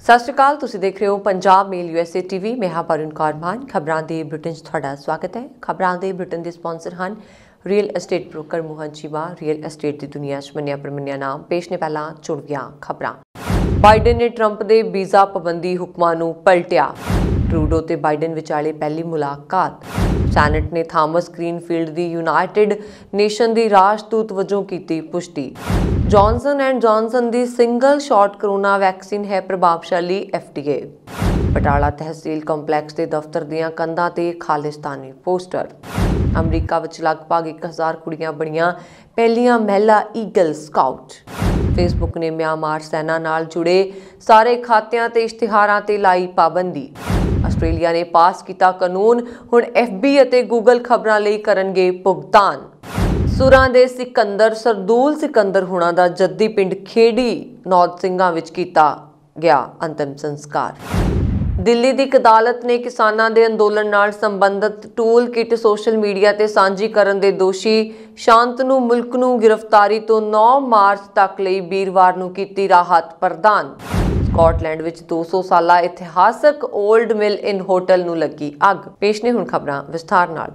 ਸਤਿ ਸ਼੍ਰੀ ਅਕਾਲ। ਤੁਸੀਂ ਦੇਖ ਰਹੇ ਹੋ ਪੰਜਾਬ ਮੇਲ USA TV। ਮੈਂ ਹਾਂ ਪਰਵੀਨ ਕੌਰ ਮਾਨ। ਖਬਰਾਂ ਦੇ ਬੁਲੇਟਿਨ 'ਚ ਤੁਹਾਡਾ ਸਵਾਗਤ ਹੈ। ਖਬਰਾਂ ਦੇ ਬੁਲੇਟਿਨ ਦੇ ਸਪਾਂਸਰ ਹਨ real estate broker Mohan Cheema. Real estate ਦੀ ਦੁਨੀਆ 'ਚ ਮੰਨਿਆ ਪ੍ਰਮੰਨਿਆ ਨਾਮ। ਪੇਸ਼ ਨੇ ਪਹਿਲਾਂ ਚੁਣਵੀਆਂ ਖਬਰਾਂ। ਬਾਈਡਨ ਨੇ ਟਰੰਪ ਦੇ ਵੀਜ਼ਾ ਪਾਬੰਦੀ ਹੁਕਮਾਂ ਨੂੰ ਪਲਟਿਆ। ਟਰੂਡੋ ਤੇ ਬਾਈਡਨ ਵਿਚਾਲੇ ਪਹਿਲੀ ਮੁਲਾਕਾਤ। ਸੈਨੇਟ ਨੇ ਥਾਮਸ ਗ੍ਰੀਨਫੀਲਡ ਦੀ ਯੂਨਾਈਟਿਡ ਨੇਸ਼ਨ ਦੀ ਰਾਜਦੂਤ ਵਜੋਂ ਕੀਤੀ ਪੁਸ਼ਟੀ। Johnson and Johnson the single shot corona vaccine ਹੈ ਪ੍ਰਭਾਵਸ਼ਾਲੀ। FDA। ਬਟਾਲਾ ਤਹਿਸੀਲ ਕੰਪਲੈਕਸ ਦੇ ਦਫ਼ਤਰ ਦੀਆਂ ਕੰਧਾਂ ਤੇ ਖਾਲਿਸਤਾਨੀ ਪੋਸਟਰ। ਅਮਰੀਕਾ ਵਿੱਚ ਲਗਭਗ 1000 ਕੁੜੀਆਂ ਬਣੀਆਂ ਪਹਿਲੀਆਂ ਮਹਿਲਾ ਈਗਲ ਸਕਾਊਟ। ਫੇਸਬੁੱਕ ਨੇ ਮਿਆਂਮਾਰ ਸੈਨਾ ਨਾਲ ਜੁੜੇ ਸਾਰੇ ਖਾਤਿਆਂ ਤੇ ਇਸ਼ਤਿਹਾਰਾਂ ਤੇ ਲਾਈ ਪਾਬੰਦੀ। ਆਸਟ੍ਰੇਲੀਆ ਨੇ ਪਾਸ ਕੀਤਾ ਕਾਨੂੰਨ, ਹੁਣ FB ਅਤੇ ਗੂਗਲ ਖਬਰਾਂ ਲਈ ਕਰਨਗੇ ਭੁਗਤਾਨ। ਸੁਰਾਂ ਦੇ ਸਿਕੰਦਰ ਸਰਦੂਲ ਸਿਕੰਦਰ ਹੁਣਾਂ ਦਾ ਜੱਦੀ ਪਿੰਡ ਖੇੜੀ ਨੌਦ ਸਿੰਘਾਂ ਵਿੱਚ ਕੀਤਾ ਗਿਆ ਅੰਤਿਮ ਸੰਸਕਾਰ। ਦਿੱਲੀ ਦੀ ਇੱਕ ਅਦਾਲਤ ਨੇ ਕਿਸਾਨਾਂ ਦੇ ਅੰਦੋਲਨ ਨਾਲ ਸੰਬੰਧਿਤ ਟੂਲ ਕਿਟ ਸੋਸ਼ਲ ਮੀਡੀਆ ਤੇ ਸਾਂਝੀ ਕਰਨ ਦੇ ਦੋਸ਼ੀ ਸ਼ਾਂਤਨੂ ਮੁਲਕ ਨੂੰ ਗ੍ਰਿਫਤਾਰੀ ਤੋਂ 9 ਮਾਰਚ ਤੱਕ ਲਈ ਵੀਰਵਾਰ ਨੂੰ ਕੀਤੀ ਰਾਹਤ ਪ੍ਰਦਾਨ। ਸਕਾਟਲੈਂਡ ਵਿੱਚ 200 ਸਾਲਾ ਇਤਿਹਾਸਕ ਓਲਡ ਮਿਲ ਇਨ ਹੋਟਲ ਨੂੰ ਲੱਗੀ ਅੱਗ। ਪੇਸ਼ ਨੇ ਹੁਣ ਖਬਰਾਂ ਵਿਸਥਾਰ ਨਾਲ।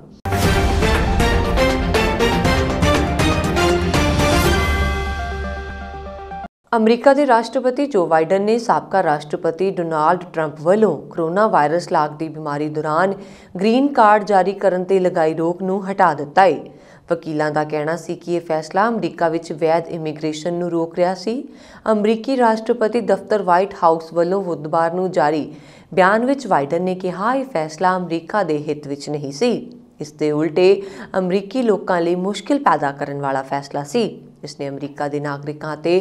ਅਮਰੀਕਾ ਦੇ ਰਾਸ਼ਟਰਪਤੀ ਜੋ ਬਾਈਡਨ ਨੇ ਸਾਬਕਾ ਰਾਸ਼ਟਰਪਤੀ ਡੋਨਾਲਡ ਟਰੰਪ ਵੱਲੋਂ ਕਰੋਨਾ ਵਾਇਰਸ ਲਾਗ ਦੀ ਬਿਮਾਰੀ ਦੌਰਾਨ ਗ੍ਰੀਨ ਕਾਰਡ ਜਾਰੀ ਕਰਨ ਤੇ ਲਗਾਈ ਰੋਕ ਨੂੰ ਹਟਾ ਦਿੱਤਾ ਹੈ। ਵਕੀਲਾਂ ਦਾ ਕਹਿਣਾ ਸੀ ਕਿ ਇਹ ਫੈਸਲਾ ਅਮਰੀਕਾ ਵਿੱਚ ਵੈਧ ਇਮੀਗ੍ਰੇਸ਼ਨ ਨੂੰ ਰੋਕ ਰਿਹਾ ਸੀ। ਅਮਰੀਕੀ ਰਾਸ਼ਟਰਪਤੀ ਦਫ਼ਤਰ ਵਾਈਟ ਹਾਊਸ ਵੱਲੋਂ ਬੁੱਧਵਾਰ ਨੂੰ ਜਾਰੀ ਬਿਆਨ ਵਿੱਚ ਬਾਈਡਨ ਨੇ ਕਿਹਾ ਇਹ ਫੈਸਲਾ ਅਮਰੀਕਾ ਦੇ ਹਿੱਤ ਵਿੱਚ ਨਹੀਂ ਸੀ। ਇਸ ਦੇ ਉਲਟੇ ਅਮਰੀਕੀ ਲੋਕਾਂ ਲਈ ਮੁਸ਼ਕਿਲ ਪੈਦਾ ਕਰਨ ਵਾਲਾ ਫੈਸਲਾ ਸੀ। ਇਸ ਨੇ ਅਮਰੀਕਾ ਦੇ ਨਾਗਰਿਕਾਂ ਅਤੇ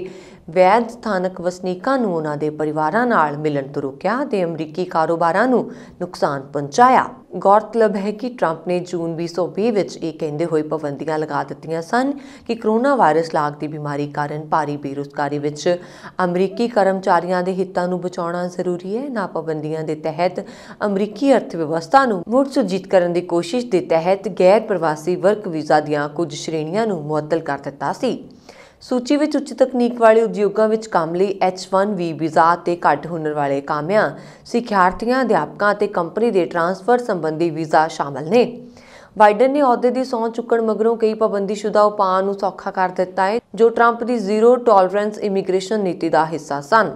ਵੈਧ ਸਥਾਨਕ ਵਸਨੀਕਾਂ ਨੂੰ ਉਹਨਾਂ ਦੇ ਪਰਿਵਾਰਾਂ ਨਾਲ ਮਿਲਣ ਤੋਂ ਰੋਕਿਆ ਅਤੇ ਅਮਰੀਕੀ ਕਾਰੋਬਾਰਾਂ ਨੂੰ ਨੁਕਸਾਨ ਪਹੁੰਚਾਇਆ। ਗੌਰਤਲਬ ਹੈ ਕਿ ਟਰੰਪ ਨੇ ਜੂਨ 2020 ਵਿੱਚ ਇਹ ਕਹਿੰਦੇ ਹੋਏ ਪਾਬੰਦੀਆਂ ਲਗਾ ਦਿੱਤੀਆਂ ਸਨ ਕਿ ਕਰੋਨਾ ਵਾਇਰਸ ਲਾਗ ਦੀ ਬਿਮਾਰੀ ਕਾਰਨ ਭਾਰੀ ਬੇਰੁਜ਼ਗਾਰੀ ਵਿੱਚ ਅਮਰੀਕੀ ਕਰਮਚਾਰੀਆਂ ਦੇ ਹਿੱਤਾਂ ਨੂੰ ਬਚਾਉਣਾ ਜ਼ਰੂਰੀ ਹੈ। ਇਹਨਾਂ ਪਾਬੰਦੀਆਂ ਦੇ ਤਹਿਤ ਅਮਰੀਕੀ ਅਰਥ ਵਿਵਸਥਾ ਨੂੰ ਮੁੜ ਸੁਰਜੀਤ ਕਰਨ ਦੀ ਕੋਸ਼ਿਸ਼ ਦੇ ਤਹਿਤ ਗੈਰ ਪ੍ਰਵਾਸੀ ਵਰਕ ਵੀਜ਼ਾ ਦੀਆਂ ਕੁਝ ਸ਼੍ਰੇਣੀਆਂ ਨੂੰ ਮੁਅੱਤਲ ਕਰ ਦਿੱਤਾ ਸੀ। ਸੂਚੀ ਵਿੱਚ ਉੱਚ ਤਕਨੀਕ ਵਾਲੇ ਉਦਯੋਗਾਂ ਵਿੱਚ ਕੰਮ ਲਈ H-1B ਵੀਜ਼ਾ ਅਤੇ ਘੱਟ ਹੁਨਰ ਵਾਲੇ ਕਾਮਿਆਂ, ਸਿੱਖਿਆਰਥੀਆਂ, ਅਧਿਆਪਕਾਂ ਅਤੇ ਕੰਪਨੀ ਦੇ ਟਰਾਂਸਫਰ ਸੰਬੰਧੀ ਵੀਜ਼ਾ ਸ਼ਾਮਲ ਨੇ। ਬਾਈਡਨ ਨੇ ਅਹੁਦੇ ਦੀ ਸਹੁੰ ਚੁੱਕਣ ਮਗਰੋਂ ਕਈ ਪਾਬੰਦੀਸ਼ੁਦਾ ਉਪਾਅ ਨੂੰ ਸੌਖਾ ਕਰ ਦਿੱਤਾ ਹੈ ਜੋ ਟਰੰਪ ਦੀ ਜ਼ੀਰੋ ਟੋਲਰੈਂਸ ਇਮੀਗ੍ਰੇਸ਼ਨ ਨੀਤੀ ਦਾ ਹਿੱਸਾ ਸਨ।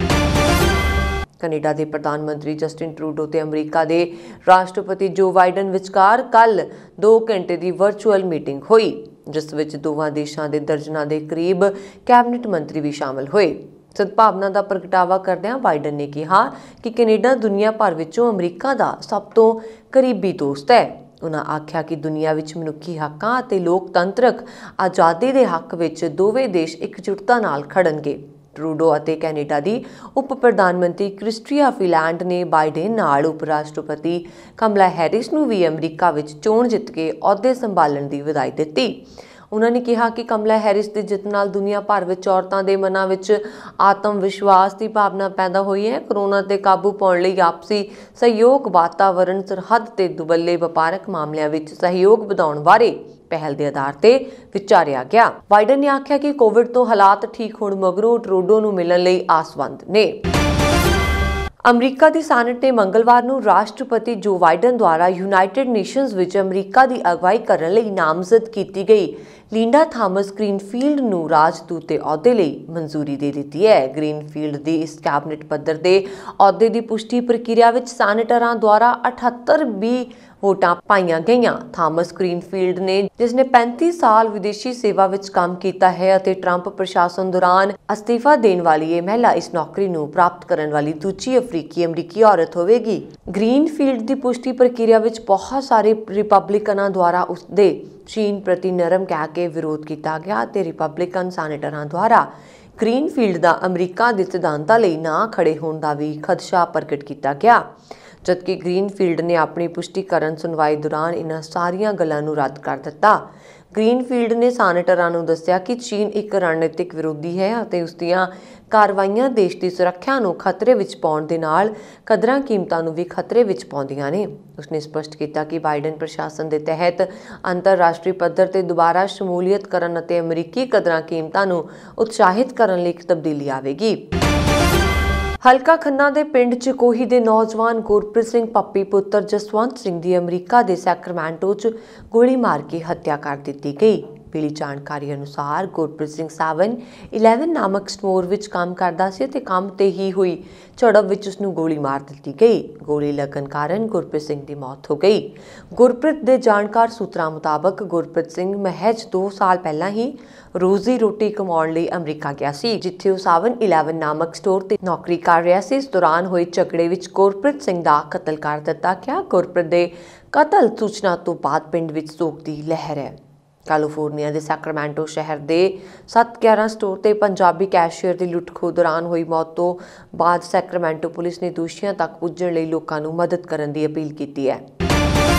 ਕੈਨੇਡਾ ਦੇ ਪ੍ਰਧਾਨ ਮੰਤਰੀ ਜਸਟਿਨ ਟਰੂਡੋ ਤੇ ਅਮਰੀਕਾ ਦੇ ਰਾਸ਼ਟਰਪਤੀ ਜੋ ਬਾਈਡਨ ਵਿਚਕਾਰ ਕੱਲ੍ਹ 2 ਘੰਟੇ ਦੀ ਵਰਚੁਅਲ ਮੀਟਿੰਗ ਹੋਈ, ਜਿਸ ਵਿੱਚ ਦੋਵਾਂ ਦੇਸ਼ਾਂ ਦੇ ਦਰਜਨਾਂ ਦੇ ਕਰੀਬ ਕੈਬਨਿਟ ਮੰਤਰੀ ਵੀ ਸ਼ਾਮਲ ਹੋਏ। ਸਦਭਾਵਨਾ ਦਾ ਪ੍ਰਗਟਾਵਾ ਕਰਦਿਆਂ ਬਾਈਡਨ ਨੇ ਕਿਹਾ ਕਿ ਕੈਨੇਡਾ ਦੁਨੀਆ ਭਰ ਵਿੱਚੋਂ ਅਮਰੀਕਾ ਦਾ ਸਭ ਤੋਂ ਕਰੀਬੀ ਦੋਸਤ ਹੈ। ਉਨ੍ਹਾਂ ਆਖਿਆ ਕਿ ਦੁਨੀਆ ਵਿੱਚ ਮਨੁੱਖੀ ਹੱਕਾਂ ਅਤੇ ਲੋਕਤੰਤਰਕ ਆਜ਼ਾਦੀ ਦੇ ਹੱਕ ਵਿੱਚ ਦੋਵੇਂ ਦੇਸ਼ ਇਕਜੁੱਟਤਾ ਨਾਲ ਖੜਨਗੇ। ਟਰੂਡੋ ਅਤੇ ਕੈਨੇਡਾ ਦੀ ਉਪ ਪ੍ਰਧਾਨ ਮੰਤਰੀ ਕ੍ਰਿਸਟੀਆ ਫੀਲੈਂਡ ਨੇ ਬਾਈਡਨ ਨਾਲ ਉਪ ਰਾਸ਼ਟਰਪਤੀ ਕਮਲਾ ਹੈਰਿਸ ਨੂੰ ਵੀ ਅਮਰੀਕਾ ਵਿੱਚ ਚੋਣ ਜਿੱਤ ਕੇ ਅਹੁਦੇ ਸੰਭਾਲਣ ਦੀ ਵਧਾਈ ਦਿੱਤੀ। ਉਨ੍ਹਾਂ ਨੇ ਕਿਹਾ ਕਿ ਕਮਲਾ ਹੈਰਿਸ ਦੀ ਜਿੱਤ ਨਾਲ ਦੁਨੀਆ ਭਰ ਵਿੱਚ ਔਰਤਾਂ ਦੇ ਮਨਾਂ ਵਿੱਚ ਆਤਮ ਵਿਸ਼ਵਾਸ ਦੀ ਭਾਵਨਾ ਪੈਦਾ ਹੋਈ ਹੈ। ਕਰੋਨਾ ਤੇ ਕਾਬੂ ਪਾਉਣ ਲਈ ਆਪਸੀ ਸਹਿਯੋਗ, ਵਾਤਾਵਰਣ, ਸਰਹੱਦ ਤੇ ਦੁਵੱਲੇ ਵਪਾਰਕ ਮਾਮਲਿਆਂ ਵਿੱਚ ਸਹਿਯੋਗ ਵਧਾਉਣ ਬਾਰੇ ਪਹਿਲ ਦੇ ਆਧਾਰ ਤੇ ਵਿਚਾਰਿਆ ਗਿਆ। ਬਾਈਡਨ ਨੇ ਆਖਿਆ ਕਿ ਕੋਵਿਡ ਤੋਂ ਹਾਲਾਤ ਠੀਕ ਹੋਣ ਮਗਰੋਂ ਟਰੂਡੋ ਨੂੰ ਮਿਲਣ ਲਈ ਆਸਵੰਦ ਨੇ। ਅਮਰੀਕਾ ਦੀ ਸੈਨੇਟ ਨੇ ਮੰਗਲਵਾਰ ਨੂੰ ਰਾਸ਼ਟਰਪਤੀ ਜੋ ਬਾਈਡਨ ਦੁਆਰਾ ਯੂਨਾਈਟਿਡ ਨੇਸ਼ਨਜ਼ ਵਿੱਚ ਅਮਰੀਕਾ ਦੀ ਅਗਵਾਈ ਕਰਨ ਲਈ ਨਾਮਜ਼ਦ ਕੀਤੀ ਗਈ ਲਿੰਡਾ ਥਾਮਸ ਗ੍ਰੀਨਫੀਲਡ ਨੂੰ ਰਾਜਦੂਤ ਦੇ ਅਹੁਦੇ ਲਈ ਮਨਜ਼ੂਰੀ ਦੇ ਦਿੱਤੀ ਹੈ। ਗ੍ਰੀਨਫੀਲਡ ਦੀ ਇਸ ਕੈਬਨਿਟ ਪੱਧਰ ਦੇ ਅਹੁਦੇ ਦੀ ਪੁਸ਼ਟੀ ਪ੍ਰਕਿਰਿਆ ਵਿੱਚ ਸੈਨੇਟਰਾਂ ਦੁਆਰਾ 78 ਵੋਟਾਂ ਪਾਈਆਂ ਗਈਆਂ। ਥਾਮਸ ਗ੍ਰੀਨਫੀਲਡ ਨੇ, ਜਿਸ ਨੇ 35 ਸਾਲ ਵਿਦੇਸ਼ੀ ਸੇਵਾ ਵਿੱਚ ਕੰਮ ਕੀਤਾ ਹੈ ਅਤੇ ਟਰੰਪ ਪ੍ਰਸ਼ਾਸਨ ਦੌਰਾਨ ਅਸਤੀਫਾ ਦੇਣ ਵਾਲੀ ਇਹ ਮਹਿਲਾ ਇਸ ਨੌਕਰੀ ਨੂੰ ਪ੍ਰਾਪਤ ਕਰਨ ਵਾਲੀ ਦੂਜੀ ਅਫਰੀਕੀ ਅਮਰੀਕੀ ਔਰਤ ਹੋਵੇਗੀ। ਗ੍ਰੀਨਫੀਲਡ ਦੀ ਪੁਸ਼ਟੀ ਪ੍ਰਕਿਰਿਆ ਵਿੱਚ ਬਹੁਤ ਸਾਰੇ ਰਿਪਬਲਿਕਨਾਂ ਦੁਆਰਾ ਉਸਦੇ ਚੀਨ ਪ੍ਰਤੀ ਨਰਮ ਕਹਿ ਕੇ ਵਿਰੋਧ ਕੀਤਾ ਗਿਆ ਅਤੇ ਰਿਪਬਲਿਕਨ ਸੈਨੇਟਰਾਂ ਦੁਆਰਾ ਗ੍ਰੀਨਫੀਲਡ ਦਾ ਅਮਰੀਕਾ ਦੇ ਸਿਧਾਂਤਾਂ ਲਈ ਨਾ ਖੜੇ ਹੋਣ ਦਾ ਵੀ ਖਦਸ਼ਾ ਪ੍ਰਗਟ ਕੀਤਾ ਗਿਆ। ਜਦਕਿ ਗ੍ਰੀਨਫੀਲਡ ਨੇ ਆਪਣੀ ਪੁਸ਼ਟੀਕਰਨ ਸੁਣਵਾਈ ਦੌਰਾਨ ਇਹਨਾਂ ਸਾਰੀਆਂ ਗੱਲਾਂ ਨੂੰ ਰੱਦ ਕਰ ਦਿੱਤਾ। ਗ੍ਰੀਨਫੀਲਡ ਨੇ ਸੈਨੇਟਰਾਂ ਨੂੰ ਦੱਸਿਆ ਕਿ ਚੀਨ ਇੱਕ ਰਣਨੀਤਿਕ ਵਿਰੋਧੀ ਹੈ ਅਤੇ ਉਸ ਦੀਆਂ ਕਾਰਵਾਈਆਂ ਦੇਸ਼ ਦੀ ਸੁਰੱਖਿਆ ਨੂੰ ਖਤਰੇ ਵਿੱਚ ਪਾਉਣ ਦੇ ਨਾਲ ਕਦਰਾਂ ਕੀਮਤਾਂ ਨੂੰ ਵੀ ਖਤਰੇ ਵਿੱਚ ਪਾਉਂਦੀਆਂ ਨੇ। ਉਸਨੇ ਸਪਸ਼ਟ ਕੀਤਾ ਕਿ ਬਾਈਡਨ ਪ੍ਰਸ਼ਾਸਨ ਦੇ ਤਹਿਤ ਅੰਤਰਰਾਸ਼ਟਰੀ ਪੱਧਰ ਤੇ ਦੁਬਾਰਾ ਸ਼ਮੂਲੀਅਤ ਕਰਨ ਅਤੇ ਅਮਰੀਕੀ ਕਦਰਾਂ ਕੀਮਤਾਂ ਨੂੰ ਉਤਸ਼ਾਹਿਤ ਕਰਨ ਲਈ ਇੱਕ ਤਬਦੀਲੀ ਆਵੇਗੀ। ਹਲਕਾ ਖੰਨਾ ਦੇ ਪਿੰਡ ਚਕੋਹੀ ਦੇ ਨੌਜਵਾਨ ਗੁਰਪ੍ਰੀਤ ਸਿੰਘ ਪੱਪੀ ਪੁੱਤਰ ਜਸਵੰਤ ਸਿੰਘ ਦੀ ਅਮਰੀਕਾ ਦੇ ਸੈਕਰਾਮੈਂਟੋ 'ਚ ਗੋਲੀ ਮਾਰ ਕੇ ਹੱਤਿਆ ਕਰ ਦਿੱਤੀ ਗਈ। ਮਿਲੀ ਜਾਣਕਾਰੀ ਅਨੁਸਾਰ ਗੁਰਪ੍ਰੀਤ ਸਿੰਘ 7-11 ਨਾਮਕ ਸਟੋਰ ਵਿੱਚ ਕੰਮ ਕਰਦਾ ਸੀ ਤੇ ਕੰਮ ਤੇ ਹੀ ਹੋਈ ਝੜਪ ਵਿੱਚ ਉਸ ਨੂੰ ਗੋਲੀ ਮਾਰ ਦਿੱਤੀ ਗਈ। ਗੋਲੀ ਲੱਗਣ ਕਾਰਨ ਗੁਰਪ੍ਰੀਤ ਸਿੰਘ ਦੀ ਮੌਤ ਹੋ ਗਈ। ਗੁਰਪ੍ਰੀਤ ਦੇ ਜਾਣਕਾਰ ਸੂਤਰਾਂ ਮੁਤਾਬਕ ਗੁਰਪ੍ਰੀਤ ਸਿੰਘ ਮਹਿਜ 2 ਸਾਲ ਪਹਿਲਾਂ ਹੀ ਰੋਜ਼ੀ ਰੋਟੀ ਕਮਾਉਣ ਲਈ ਅਮਰੀਕਾ ਗਿਆ ਸੀ, ਜਿੱਥੇ ਉਹ 7-11 ਨਾਮਕ ਸਟੋਰ ਤੇ ਨੌਕਰੀ ਕਰ ਰਿਹਾ ਸੀ। ਇਸ ਦੌਰਾਨ ਹੋਏ ਝਗੜੇ ਵਿੱਚ ਗੁਰਪ੍ਰੀਤ ਸਿੰਘ ਦਾ ਕਤਲ ਕਰ ਦਿੱਤਾ ਗਿਆ। ਗੁਰਪ੍ਰੀਤ ਦੇ ਕਤਲ ਸੂਚਨਾ ਤੋਂ ਬਾਅਦ ਪਿੰਡ ਵਿੱਚ ਸੋਗ ਦੀ ਲਹਿਰ ਹੈ। ਕੈਲੀਫੋਰਨੀਆ ਦੇ ਸੈਕਰਾਮੈਂਟੋ ਸ਼ਹਿਰ ਦੇ 7-11 ਸਟੋਰ ਤੇ ਪੰਜਾਬੀ ਕੈਸ਼ੀਅਰ ਦੀ ਲੁੱਟ-ਖੋਹ ਦੌਰਾਨ ਹੋਈ ਮੌਤ ਤੋਂ ਬਾਅਦ ਸੈਕਰਾਮੈਂਟੋ ਪੁਲਿਸ ਨੇ ਦੋਸ਼ੀਆਂ ਤੱਕ ਪੁੱਜਣ ਲਈ ਲੋਕਾਂ ਨੂੰ ਮਦਦ ਕਰਨ ਦੀ ਅਪੀਲ ਕੀਤੀ ਹੈ।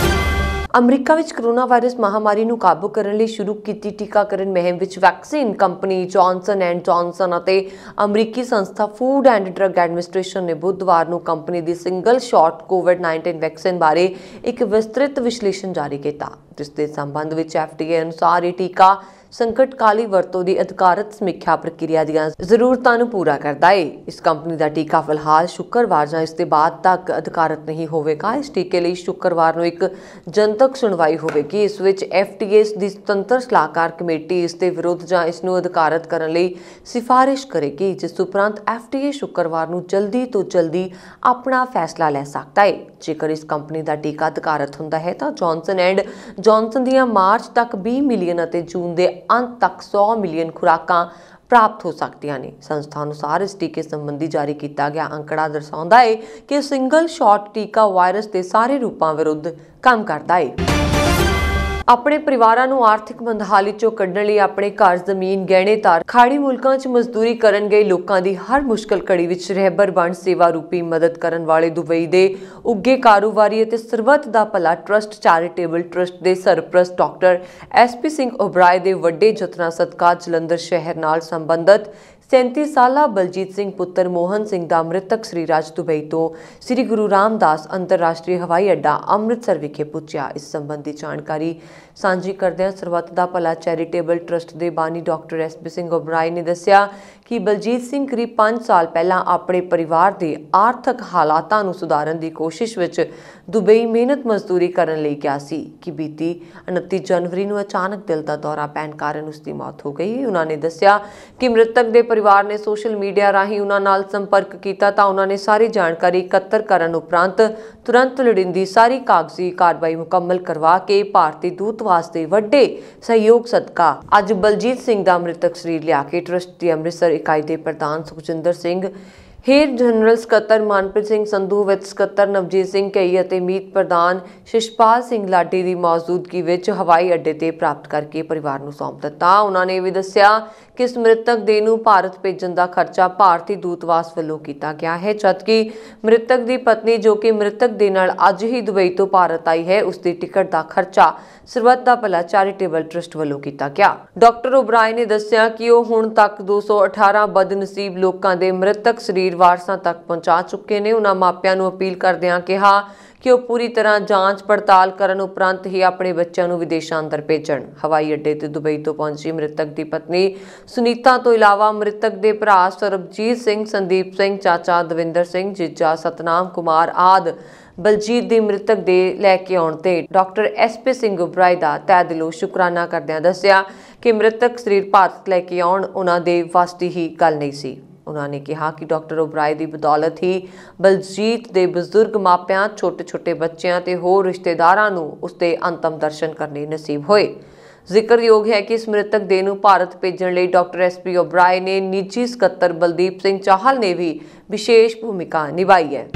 ਅਮਰੀਕਾ ਵਿੱਚ ਕੋਰੋਨਾ ਵਾਇਰਸ ਮਹਾਮਾਰੀ ਨੂੰ ਕਾਬੂ ਕਰਨ ਲਈ ਸ਼ੁਰੂ ਕੀਤੀ ਟੀਕਾਕਰਨ ਮੁਹਿੰਮ ਵਿੱਚ vaccine company Johnson and Johnson ਅਤੇ ਅਮਰੀਕੀ ਸੰਸਥਾ ਫੂਡ ਐਂਡ ਡਰੱਗ ਐਡਮਿਨਿਸਟ੍ਰੇਸ਼ਨ ਨੇ ਬੁੱਧਵਾਰ ਨੂੰ ਕੰਪਨੀ ਦੀ ਸਿੰਗਲ ਸ਼ਾਟ ਕੋਵਿਡ-19 ਵੈਕਸੀਨ ਬਾਰੇ ਇੱਕ ਵਿਸਤ੍ਰਿਤ ਵਿਸ਼ਲੇਸ਼ਣ ਜਾਰੀ ਕੀਤਾ, ਜਿਸ ਦੇ ਸੰਬੰਧ ਵਿੱਚ FDA ਅਨੁਸਾਰ ਇਹ ਟੀਕਾ ਸੰਕਟਕਾਲੀ ਵਰਤੋਂ ਦੀ ਅਧਿਕਾਰਤ ਸਮੀਖਿਆ ਪ੍ਰਕਿਰਿਆ ਦੀਆਂ ਜ਼ਰੂਰਤਾਂ ਨੂੰ ਪੂਰਾ ਕਰਦਾ ਹੈ। ਇਸ ਕੰਪਨੀ ਦਾ ਟੀਕਾ ਫਿਲਹਾਲ ਸ਼ੁੱਕਰਵਾਰ ਜਾਂ ਇਸ ਦੇ ਬਾਅਦ ਤੱਕ ਅਧਿਕਾਰਤ ਨਹੀਂ ਹੋਵੇਗਾ। ਇਸ ਟੀਕੇ ਲਈ ਸ਼ੁੱਕਰਵਾਰ ਨੂੰ ਇੱਕ ਜਨਤਕ ਸੁਣਵਾਈ ਹੋਵੇਗੀ। ਇਸ ਵਿੱਚ FDA ਦੀ ਸੁਤੰਤਰ ਸਲਾਹਕਾਰ ਕਮੇਟੀ ਇਸ ਦੇ ਵਿਰੁੱਧ ਜਾਂ ਇਸ ਨੂੰ ਅਧਿਕਾਰਤ ਕਰਨ ਲਈ ਸਿਫਾਰਿਸ਼ ਕਰੇਗੀ, ਜਿਸ ਉਪਰੰਤ FDA ਸ਼ੁੱਕਰਵਾਰ ਨੂੰ ਜਲਦੀ ਤੋਂ ਜਲਦੀ ਆਪਣਾ ਫੈਸਲਾ ਲੈ ਸਕਦਾ ਹੈ। ਜੇਕਰ ਇਸ ਕੰਪਨੀ ਦਾ ਟੀਕਾ ਅਧਿਕਾਰਤ ਹੁੰਦਾ ਹੈ ਤਾਂ ਜੌਨਸਨ ਐਂਡ ਜੌਨਸਨ ਦੀਆਂ ਮਾਰਚ ਤੱਕ 20 ਮਿਲੀਅਨ ਅਤੇ ਜੂਨ ਦੇ ਅੰਤ ਤੱਕ 100 ਮਿਲੀਅਨ ਖੁਰਾਕਾਂ ਪ੍ਰਾਪਤ ਹੋ ਸਕਦੀਆਂ ਨੇ। ਸੰਸਥਾ ਅਨੁਸਾਰ ਇਸ ਟੀਕੇ ਸੰਬੰਧੀ ਜਾਰੀ ਕੀਤਾ ਗਿਆ ਅੰਕੜਾ ਦਰਸਾਉਂਦਾ ਹੈ ਕਿ ਸਿੰਗਲ ਸ਼ਾਟ ਟੀਕਾ ਵਾਇਰਸ ਦੇ ਸਾਰੇ ਰੂਪਾਂ ਵਿਰੁੱਧ ਕੰਮ ਕਰਦਾ ਹੈ। ਆਪਣੇ ਪਰਿਵਾਰਾਂ ਨੂੰ ਆਰਥਿਕ ਮੰਦਹਾਲੀ ਚੋਂ ਕੱਢਣ ਲਈ ਆਪਣੇ ਘਰ, ਜ਼ਮੀਨ, ਗਹਿਣੇ ਧਾਰ ਖਾੜੀ ਮੁਲਕਾਂ 'ਚ ਮਜ਼ਦੂਰੀ ਕਰਨ ਗਏ ਲੋਕਾਂ ਦੀ ਹਰ ਮੁਸ਼ਕਲ ਘੜੀ ਵਿੱਚ ਰਹਿਬਰ ਬਣ ਸੇਵਾ ਰੂਪੀ ਮਦਦ ਕਰਨ ਵਾਲੇ ਦੁਬਈ ਦੇ ਉੱਘੇ ਕਾਰੋਬਾਰੀ ਅਤੇ ਸਰਬੱਤ ਦਾ ਭਲਾ ਟਰੱਸਟ ਚੈਰੀਟੇਬਲ ਟਰੱਸਟ ਦੇ ਸਰਪ੍ਰਸਤ ਡਾਕਟਰ SP ਸਿੰਘ ਓਬਰਾਏ ਦੇ ਵੱਡੇ ਯਤਨਾਂ ਸਦਕਾ ਜਲੰਧਰ ਸ਼ਹਿਰ ਨਾਲ ਸੰਬੰਧਿਤ 37 ਸਾਲਾ ਬਲਜੀਤ ਸਿੰਘ ਪੁੱਤਰ ਮੋਹਨ ਸਿੰਘ ਦਾ ਮ੍ਰਿਤਕ ਸਰੀਰ ਅੱਜ ਦੁਬਈ ਤੋਂ ਸ੍ਰੀ ਗੁਰੂ ਰਾਮਦਾਸ ਅੰਤਰਰਾਸ਼ਟਰੀ ਹਵਾਈ ਅੱਡਾ ਅੰਮ੍ਰਿਤਸਰ ਵਿਖੇ ਪੁੱਜਿਆ। ਇਸ ਸੰਬੰਧੀ ਜਾਣਕਾਰੀ ਸਾਂਝੀ ਕਰਦਿਆਂ ਸਰਬੱਤ ਦਾ ਭਲਾ ਚੈਰੀਟੇਬਲ ਟਰੱਸਟ ਦੇ ਬਾਨੀ ਡਾਕਟਰ SP ਸਿੰਘ ਓਬਰਾਏ ਨੇ ਦੱਸਿਆ ਕਿ ਬਲਜੀਤ ਸਿੰਘ ਕਰੀਬ 5 ਸਾਲ ਪਹਿਲਾਂ ਆਪਣੇ ਪਰਿਵਾਰ ਦੇ ਆਰਥਿਕ ਹਾਲਾਤਾਂ ਨੂੰ ਸੁਧਾਰਨ ਦੀ ਕੋਸ਼ਿਸ਼ ਵਿੱਚ ਦੁਬਈ ਮਿਹਨਤ ਮਜ਼ਦੂਰੀ ਕਰਨ ਲਈ ਗਿਆ ਸੀ ਕਿ ਬੀਤੀ 29 ਜਨਵਰੀ ਨੂੰ ਅਚਾਨਕ ਦਿਲ ਦਾ ਦੌਰਾ ਪੈਣ ਕਾਰਨ ਉਸ ਦੀ ਮੌਤ ਹੋ ਗਈ। ਉਹਨਾਂ ਨੇ ਦੱਸਿਆ ਕਿ ਮ੍ਰਿਤਕ ਦੇ ਪਰਿਵਾਰ ਨੇ ਸੋਸ਼ਲ ਮੀਡੀਆ ਰਾਹੀਂ ਉਹਨਾਂ ਨਾਲ ਸੰਪਰਕ ਕੀਤਾ ਤਾਂ ਉਹਨਾਂ ਨੇ ਸਾਰੀ ਜਾਣਕਾਰੀ ਇਕੱਤਰ ਕਰਨ ਉਪਰੰਤ ਤੁਰੰਤ ਲੋੜੀਂਦੀ ਸਾਰੀ ਕਾਗਜ਼ੀ ਕਾਰਵਾਈ ਮੁਕੰਮਲ ਕਰਵਾ ਕੇ ਭਾਰਤੀ ਦੂਤਵਾਸ ਦੇ ਵੱਡੇ ਸਹਿਯੋਗ ਸਦਕਾ ਅੱਜ ਬਲਜੀਤ ਸਿੰਘ ਦਾ ਮ੍ਰਿਤਕ ਸਰੀਰ ਲਿਆ ਕੇ ਟਰੱਸਟ ਦੀ ਅੰਮ੍ਰਿਤਸਰ ਇਕਾਈ ਦੇ ਪ੍ਰਧਾਨ ਸੁਖਜਿੰਦਰ ਸਿੰਘ, ਹੇਰ ਜਨਰਲ ਸਕੱਤਰ ਮਨਪ੍ਰੀਤ ਸਿੰਘ ਸੰਧੂ, ਵਿੱਤ ਸਕੱਤਰ ਨਵਜੀਤ ਸਿੰਘ ਕਈ ਅਤੇ ਮੀਤ ਪ੍ਰਧਾਨ ਸ਼ਿਸ਼ਪਾਲ ਸਿੰਘ ਲਾਡੀ ਦੀ ਮੌਜੂਦਗੀ ਵਿੱਚ ਹਵਾਈ ਅੱਡੇ ਤੇ ਪ੍ਰਾਪਤ ਕਰਕੇ ਪਰਿਵਾਰ ਨੂੰ ਸੌਂਪ ਦਿੱਤਾ। ਉਹਨਾਂ ਨੇ ਵੀ ਦੱਸਿਆ ਕਿ ਇਸ ਮ੍ਰਿਤਕ ਦੇਹ ਨੂੰ ਭਾਰਤ ਭੇਜਣ ਦਾ ਖਰਚਾ ਭਾਰਤੀ ਦੂਤਵਾਸ ਵੱਲੋਂ ਕੀਤਾ ਗਿਆ ਹੈ, ਜਦਕਿ ਮ੍ਰਿਤਕ ਦੀ ਪਤਨੀ ਜੋ ਕਿ ਮ੍ਰਿਤਕ ਦੇ ਨਾਲ ਅੱਜ ਹੀ ਦੁਬਈ ਤੋਂ ਭਾਰਤ ਆਈ ਹੈ, ਉਸ ਦੀ ਟਿਕਟ ਦਾ ਖਰਚਾ ਸਰਬੱਤ ਦਾ ਭਲਾ ਚੈਰੀਟੇਬਲ ਟਰੱਸਟ ਵੱਲੋਂ ਕੀਤਾ ਗਿਆ। ਡਾਕਟਰ ਓਬਰਾਏ ਨੇ ਦੱਸਿਆ ਕਿ ਉਹ ਹੁਣ ਤੱਕ 218 ਬਦਨਸੀਬ ਲੋਕਾਂ ਦੇ ਮ੍ਰਿਤਕ ਸਰੀਰ ਵਾਰਸਾਂ ਤੱਕ ਪਹੁੰਚਾ ਚੁੱਕੇ ਨੇ। ਉਹਨਾਂ ਮਾਪਿਆਂ ਨੂੰ ਅਪੀਲ ਕਰਦਿਆਂ ਕਿਹਾ ਕਿ ਉਹ ਪੂਰੀ ਤਰ੍ਹਾਂ ਜਾਂਚ ਪੜਤਾਲ ਕਰਨ ਉਪਰੰਤ ਹੀ ਆਪਣੇ ਬੱਚਿਆਂ ਨੂੰ ਵਿਦੇਸ਼ਾਂ ਅੰਦਰ ਭੇਜਣ। ਹਵਾਈ ਅੱਡੇ ਤੇ ਦੁਬਈ ਤੋਂ ਪਹੁੰਚੀ ਮ੍ਰਿਤਕ ਦੀ ਪਤਨੀ ਸੁਨੀਤਾ ਤੋਂ ਇਲਾਵਾ ਮ੍ਰਿਤਕ ਦੇ ਭਰਾ ਸਰਬਜੀਤ ਸਿੰਘ, ਸੰਦੀਪ ਸਿੰਘ, ਚਾਚਾ ਦਵਿੰਦਰ ਸਿੰਘ, ਜੀਜਾ ਸਤਨਾਮ ਕੁਮਾਰ ਆਦਿ ਬਲਜੀਤ ਦੀ ਮ੍ਰਿਤਕ ਦੇ ਲੈ ਕੇ ਆਉਣ ਤੇ ਡਾਕਟਰ SP ਸਿੰਘ ਓਬਰਾਏ ਦਾ ਤਹਿ ਦਿਲੋਂ ਸ਼ੁਕਰਾਨਾ ਕਰਦਿਆਂ ਦੱਸਿਆ ਕਿ ਮ੍ਰਿਤਕ ਸਰੀਰ ਭਾਰਤ ਲੈ ਕੇ ਆਉਣ ਉਹਨਾਂ ਦੇ ਵੱਸ ਦੀ ਹੀ ਗੱਲ ਨਹੀਂ ਸੀ। ਉਹਨਾਂ ਨੇ ਕਿਹਾ ਕਿ ਡਾਕਟਰ ਓਬਰਾਏ ਦੀ ਬਦੌਲਤ ਹੀ ਬਲਜੀਤ ਦੇ ਬਜ਼ੁਰਗ ਮਾਪਿਆਂ, ਛੋਟੇ-ਛੋਟੇ ਬੱਚਿਆਂ ਤੇ ਹੋਰ ਰਿਸ਼ਤੇਦਾਰਾਂ ਨੂੰ ਉਸਦੇ ਅੰਤਮ ਦਰਸ਼ਨ ਕਰਨੇ ਨਸੀਬ ਹੋਏ। ਜ਼ਿਕਰਯੋਗ ਹੈ ਕਿ ਇਸ ਮ੍ਰਿਤਕ ਦੇਹ ਨੂੰ ਭਾਰਤ ਭੇਜਣ ਲਈ ਡਾਕਟਰ SP ਓਬਰਾਏ ਨੇ ਨਿੱਜੀ ਸਕੱਤਰ ਬਲਦੀਪ ਸਿੰਘ ਚਾਹਲ ਨੇ ਵੀ ਵਿਸ਼ੇਸ਼ ਭੂਮਿਕਾ ਨਿਭਾਈ ਹੈ।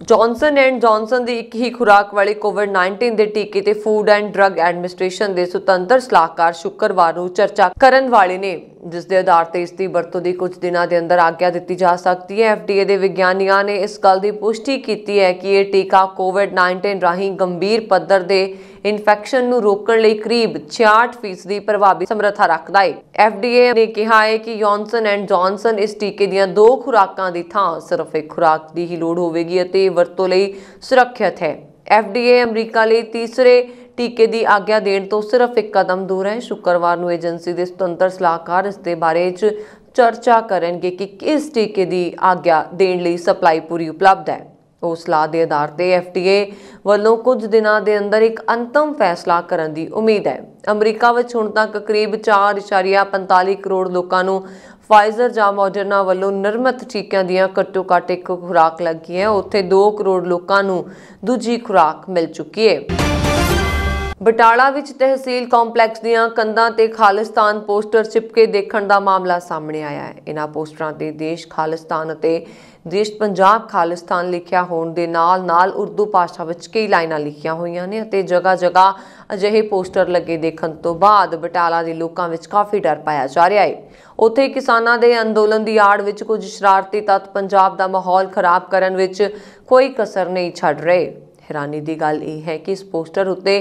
ਜੌਨਸਨ ਐਂਡ ਜੌਨਸਨ ਦੀ ਇੱਕ ਹੀ ਖੁਰਾਕ ਵਾਲੇ ਕੋਵਿਡ-19 ਦੇ ਟੀਕੇ ਤੇ ਫੂਡ ਐਂਡ ਡਰੱਗ ਐਡਮਿਨਿਸਟ੍ਰੇਸ਼ਨ ਦੇ ਸੁਤੰਤਰ ਸਲਾਹਕਾਰ ਸ਼ੁੱਕਰਵਾਰ ਨੂੰ ਚਰਚਾ ਕਰਨ ਵਾਲੇ ਨੇ, ਜਿਸ ਦੇ ਆਧਾਰ ਤੇ ਇਸ ਦੀ ਵਰਤੋਂ ਦੀ ਕੁਝ ਦਿਨਾਂ ਦੇ ਅੰਦਰ ਆਗਿਆ ਦਿੱਤੀ ਜਾ ਸਕਦੀ ਹੈ। FDA ਦੇ ਵਿਗਿਆਨੀਆਂ ਨੇ ਇਸ ਗੱਲ ਦੀ ਪੁਸ਼ਟੀ ਕੀਤੀ ਹੈ ਕਿ ਇਹ ਟੀਕਾ ਕੋਵਿਡ-19 ਰਾਹੀਂ ਗੰਭੀਰ ਪੱਧਰ ਦੇ ਇਨਫੈਕਸ਼ਨ ਨੂੰ ਰੋਕਣ ਲਈ ਕਰੀਬ 66% ਪ੍ਰਭਾਵੀ ਸਮਰੱਥਾ ਰੱਖਦਾ ਹੈ। FDA ਨੇ ਕਿਹਾ ਹੈ ਕਿ ਜੌਨਸਨ ਐਂਡ ਜੌਨਸਨ ਇਸ ਟੀਕੇ ਦੀਆਂ 2 ਖੁਰਾਕਾਂ ਦੀ ਥਾਂ ਸਿਰਫ ਇੱਕ ਖੁਰਾਕ ਦੀ ਹੀ ਲੋੜ ਹੋਵੇਗੀ ਅਤੇ ਵਰਤੋਂ ਲਈ ਸੁਰੱਖਿਅਤ ਹੈ। FDA ਅਮਰੀਕਾ ਲਈ ਤੀਸਰੇ ਟੀਕੇ ਦੀ ਆਗਿਆ ਦੇਣ ਤੋਂ ਸਿਰਫ ਇੱਕ ਕਦਮ ਦੂਰ ਹੈ। ਸ਼ੁੱਕਰਵਾਰ ਨੂੰ ਏਜੰਸੀ ਦੇ ਸੁਤੰਤਰ ਸਲਾਹਕਾਰ ਇਸ ਦੇ ਬਾਰੇ ਚਰਚਾ ਕਰਨਗੇ ਕਿ ਕਿਸ ਟੀਕੇ ਦੀ ਆਗਿਆ ਦੇਣ ਲਈ ਸਪਲਾਈ ਪੂਰੀ ਉਪਲਬਧ ਹੈ। ਉਸ ਸਲਾਹ ਦੇ ਆਧਾਰ ਤੇ FDA ਵੱਲੋਂ ਕੁਝ ਦਿਨਾਂ ਦੇ ਅੰਦਰ ਇੱਕ ਅੰਤਮ ਫੈਸਲਾ ਕਰਨ ਦੀ ਉਮੀਦ ਹੈ। ਅਮਰੀਕਾ ਵਿੱਚ ਹੁਣ ਤੱਕ ਕਰੀਬ 4.45 ਕਰੋੜ ਲੋਕਾਂ ਨੂੰ ਫਾਈਜ਼ਰ ਜਾਂ ਮੋਡਰਨਾ ਵੱਲੋਂ ਨਿਰਮਿਤ ਟੀਕਿਆਂ ਦੀਆਂ ਘੱਟੋ-ਘੱਟ ਇੱਕ ਖੁਰਾਕ ਲੱਗੀ ਹੈ। ਉੱਥੇ 2 ਕਰੋੜ ਲੋਕਾਂ ਨੂੰ ਦੂਜੀ ਖੁਰਾਕ ਮਿਲ ਚੁੱਕੀ ਹੈ। ਬਟਾਲਾ ਵਿੱਚ ਤਹਿਸੀਲ ਕੰਪਲੈਕਸ ਦੀਆਂ ਕੰਧਾਂ ਤੇ ਖਾਲਿਸਤਾਨ ਪੋਸਟਰ ਚਿਪਕੇ ਦੇਖਣ ਦਾ ਮਾਮਲਾ ਸਾਹਮਣੇ ਆਇਆ ਹੈ। ਇਹਨਾਂ ਪੋਸਟਰਾਂ ਤੇ ਦੇਸ਼ ਖਾਲਿਸਤਾਨ ਅਤੇ ਦੇਸ਼ ਪੰਜਾਬ ਖਾਲਿਸਤਾਨ ਲਿਖਿਆ ਹੋਣ ਦੇ ਨਾਲ-ਨਾਲ ਉਰਦੂ ਭਾਸ਼ਾ ਵਿੱਚ ਕਈ ਲਾਈਨਾਂ ਲਿਖੀਆਂ ਹੋਈਆਂ ਨੇ ਅਤੇ ਜਗ੍ਹਾ-ਜਗ੍ਹਾ ਅਜਿਹੇ ਪੋਸਟਰ ਲੱਗੇ ਦੇਖਣ ਤੋਂ ਬਾਅਦ ਬਟਾਲਾ ਦੇ ਲੋਕਾਂ ਵਿੱਚ ਕਾਫੀ ਡਰ ਪਾਇਆ ਜਾ ਰਿਹਾ ਹੈ। ਉੱਥੇ ਕਿਸਾਨਾਂ ਦੇ ਅੰਦੋਲਨ ਦੀ ਆੜ ਵਿੱਚ ਕੁਝ ਸ਼ਰਾਰਤੀ ਤੱਤ ਪੰਜਾਬ ਦਾ ਮਾਹੌਲ ਖਰਾਬ ਕਰਨ ਵਿੱਚ ਕੋਈ ਕਸਰ ਨਹੀਂ ਛੱਡ ਰਹੇ। हैरानी की गल यह है कि इस पोस्टर उत्ते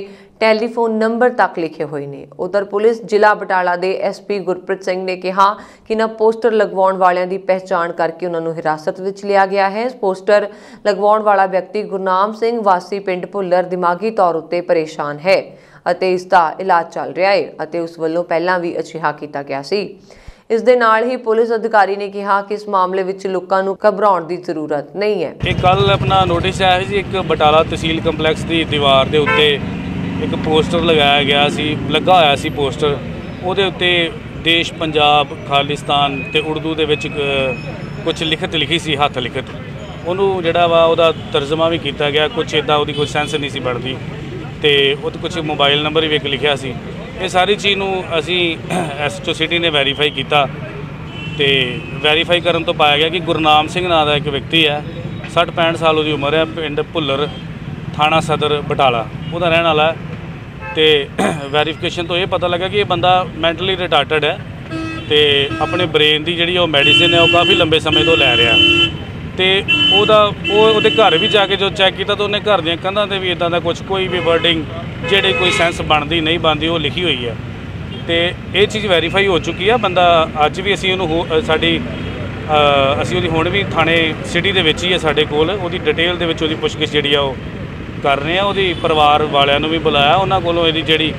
टैलीफोन नंबर तक लिखे हुए ने। उधर पुलिस जिला बटाला के SP गुरप्रीत सिंह ने कहा कि इन्हां पोस्टर लगवाउण वालियां दी पहचान करके उन्होंने हिरासत में लिया गया है। इस पोस्टर लगवाउण वाला व्यक्ति गुरनाम सिंह वासी पिंड भुल्लर दिमागी तौर उत्ते परेशान है ਅਤੇ ਇਸ ਦਾ इलाज चल रहा है ਅਤੇ ਉਸ ਵੱਲੋਂ ਪਹਿਲਾਂ भी ਅਜਿਹਾ ਕੀਤਾ ਗਿਆ ਸੀ। इस दे नाल ही पुलिस अधिकारी ने कहा कि इस मामले विच लोकां नूं घबराउण दी जरूरत नहीं है। एक कल अपना नोटिस आया जी, एक बटाला तहसील कंपलैक्स की दीवार के उत्ते एक पोस्टर लगाया गया सी, लगा होया सी पोस्टर, उहदे उत्ते देश पंजाब खालिस्तान ते उर्दू दे विच कुछ लिखत लिखी सी, हथ लिखत। उहनूं जिहड़ा वा उहदा तर्जमा भी किया गया, कुछ इदां उहदी कोई सेंस नहीं सी बनदी ते उहते कुछ मोबाइल नंबर भी एक लिखिया सी। ये सारी चीज़ नूं असी SHO सिटी ने वैरीफाई किया तो वैरीफाई करन तो पाया गया कि गुरनाम सिंह नाम का एक व्यक्ति है, 60-65 साल उसकी उम्र है, पिंड भुल्लर थाना सदर बटाला उसका रहने वाला है। तो वैरीफिकेशन तो ये पता लगा कि ये बंदा मैंटली रिटार्टेड है तो अपने ब्रेन की जी मैडिसिन है वो काफ़ी लंबे समय तो लै रहा। तो वो घर भी जाके जो चैक किया तो उन्हें घर दी कंधां ते भी इदां दा कुछ कोई भी वर्डिंग ਜਿਹੜੀ कोई सेंस बनती नहीं बनती वो लिखी हुई है। तो ये चीज़ वैरीफाई हो चुकी है। बंदा अज भी असी उन्होंने साड़ी असी हुण भी थाने सिटी दे विच ही है साडे कोल, उहदी डिटेल दे विच उहदी पुछगिछ जिहड़ी आ वो कर रहे हैं। उहदी परिवार वालियां नूं भी बुलाया, उन्हां कोलों इहदी जिहड़ी